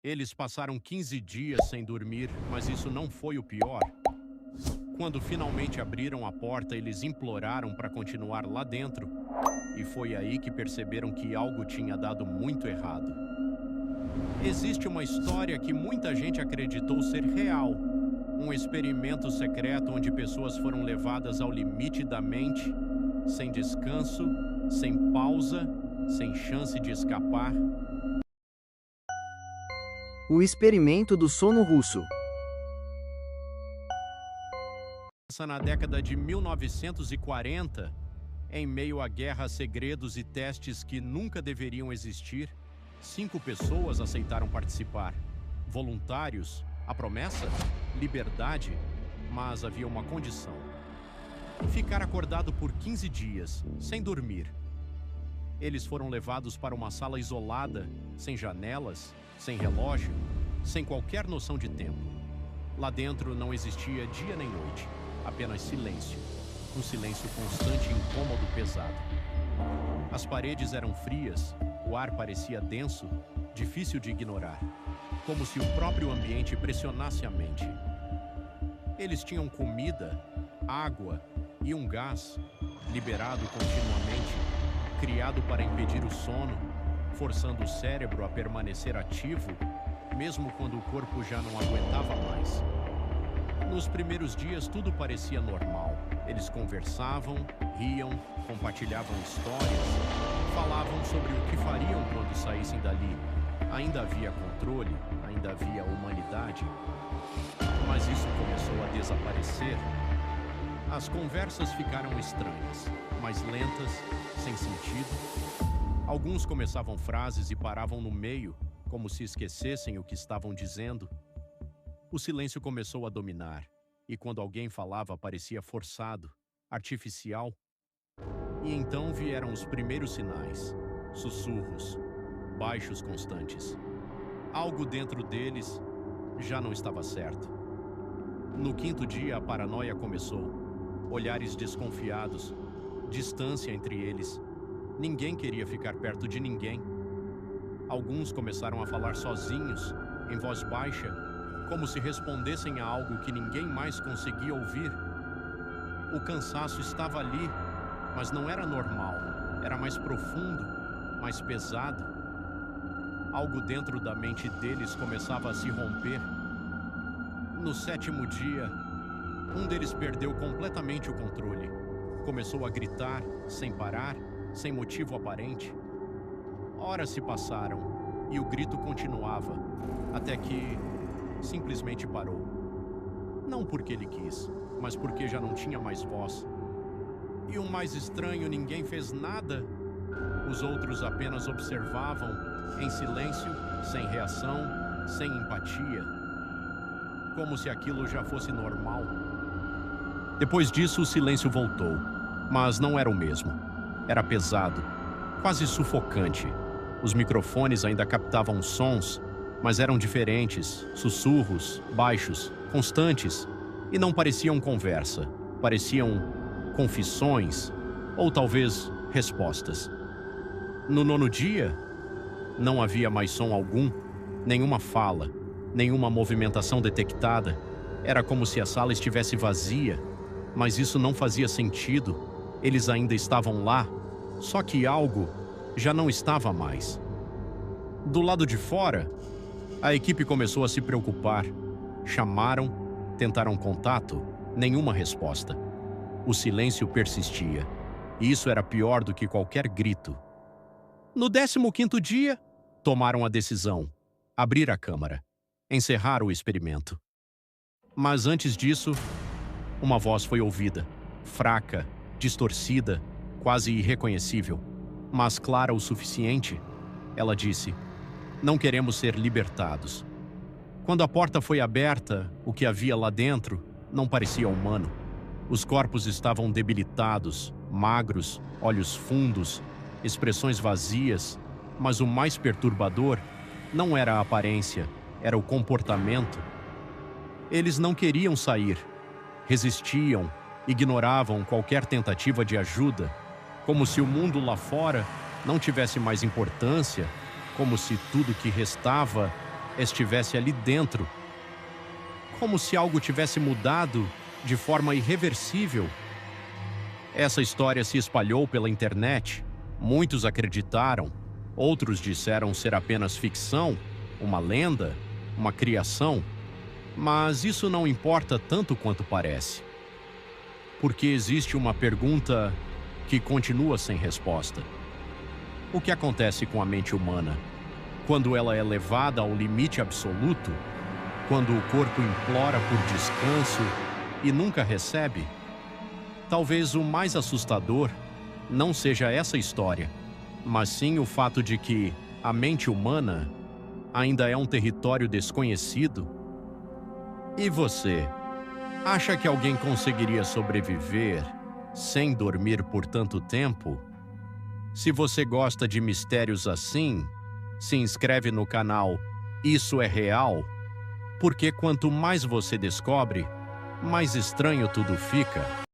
Eles passaram 15 dias sem dormir, mas isso não foi o pior. Quando finalmente abriram a porta, eles imploraram para continuar lá dentro, e foi aí que perceberam que algo tinha dado muito errado. Existe uma história que muita gente acreditou ser real. Um experimento secreto onde pessoas foram levadas ao limite da mente, sem descanso, sem pausa, sem chance de escapar. O experimento do sono russo. Na década de 1940, em meio à guerra a segredos e testes que nunca deveriam existir, 5 pessoas aceitaram participar. Voluntários, a promessa? Liberdade, mas havia uma condição: ficar acordado por 15 dias, sem dormir. Eles foram levados para uma sala isolada, sem janelas, sem relógio, sem qualquer noção de tempo. Lá dentro não existia dia nem noite, apenas silêncio. Um silêncio constante e incômodo pesado. As paredes eram frias, o ar parecia denso, difícil de ignorar, como se o próprio ambiente pressionasse a mente. Eles tinham comida, água e um gás, liberado continuamente, criado para impedir o sono, forçando o cérebro a permanecer ativo, mesmo quando o corpo já não aguentava mais. Nos primeiros dias tudo parecia normal. Eles conversavam, riam, compartilhavam histórias, falavam sobre o que fariam quando saíssem dali. Ainda havia controle, ainda havia humanidade. Mas isso começou a desaparecer. As conversas ficaram estranhas, mais lentas, sem sentido. Alguns começavam frases e paravam no meio, como se esquecessem o que estavam dizendo. O silêncio começou a dominar, e quando alguém falava parecia forçado, artificial. E então vieram os primeiros sinais: sussurros, baixos constantes. Algo dentro deles já não estava certo. No 5º dia, a paranoia começou. Olhares desconfiados, distância entre eles. Ninguém queria ficar perto de ninguém. Alguns começaram a falar sozinhos, em voz baixa, como se respondessem a algo que ninguém mais conseguia ouvir. O cansaço estava ali, mas não era normal. Era mais profundo, mais pesado. Algo dentro da mente deles começava a se romper. No 7º dia, um deles perdeu completamente o controle. Começou a gritar, sem parar, sem motivo aparente. Horas se passaram, e o grito continuava, até que simplesmente parou. Não porque ele quis, mas porque já não tinha mais voz. E o mais estranho, ninguém fez nada. Os outros apenas observavam, em silêncio, sem reação, sem empatia. Como se aquilo já fosse normal. Depois disso, o silêncio voltou, mas não era o mesmo. Era pesado, quase sufocante. Os microfones ainda captavam sons, mas eram diferentes, sussurros, baixos, constantes, e não pareciam conversa, pareciam confissões, ou talvez respostas. No 9º dia, não havia mais som algum, nenhuma fala, nenhuma movimentação detectada. Era como se a sala estivesse vazia, mas isso não fazia sentido. Eles ainda estavam lá, só que algo já não estava mais. Do lado de fora, a equipe começou a se preocupar. Chamaram, tentaram contato, nenhuma resposta. O silêncio persistia, e isso era pior do que qualquer grito. No 15º dia, tomaram a decisão: abrir a câmara, encerrar o experimento. Mas antes disso, uma voz foi ouvida, fraca, distorcida, quase irreconhecível, mas clara o suficiente. Ela disse: "Não queremos ser libertados." Quando a porta foi aberta, o que havia lá dentro não parecia humano. Os corpos estavam debilitados, magros, olhos fundos, expressões vazias, mas o mais perturbador não era a aparência, era o comportamento. Eles não queriam sair, resistiam, ignoravam qualquer tentativa de ajuda, como se o mundo lá fora não tivesse mais importância, como se tudo que restava estivesse ali dentro. Como se algo tivesse mudado de forma irreversível. Essa história se espalhou pela internet. Muitos acreditaram. Outros disseram ser apenas ficção, uma lenda, uma criação. Mas isso não importa tanto quanto parece. Porque existe uma pergunta que continua sem resposta. O que acontece com a mente humana quando ela é levada ao limite absoluto? Quando o corpo implora por descanso e nunca recebe? Talvez o mais assustador não seja essa história, mas sim o fato de que a mente humana ainda é um território desconhecido. E você? Acha que alguém conseguiria sobreviver sem dormir por tanto tempo? Se você gosta de mistérios assim, se inscreve no canal Isso é Real, porque quanto mais você descobre, mais estranho tudo fica.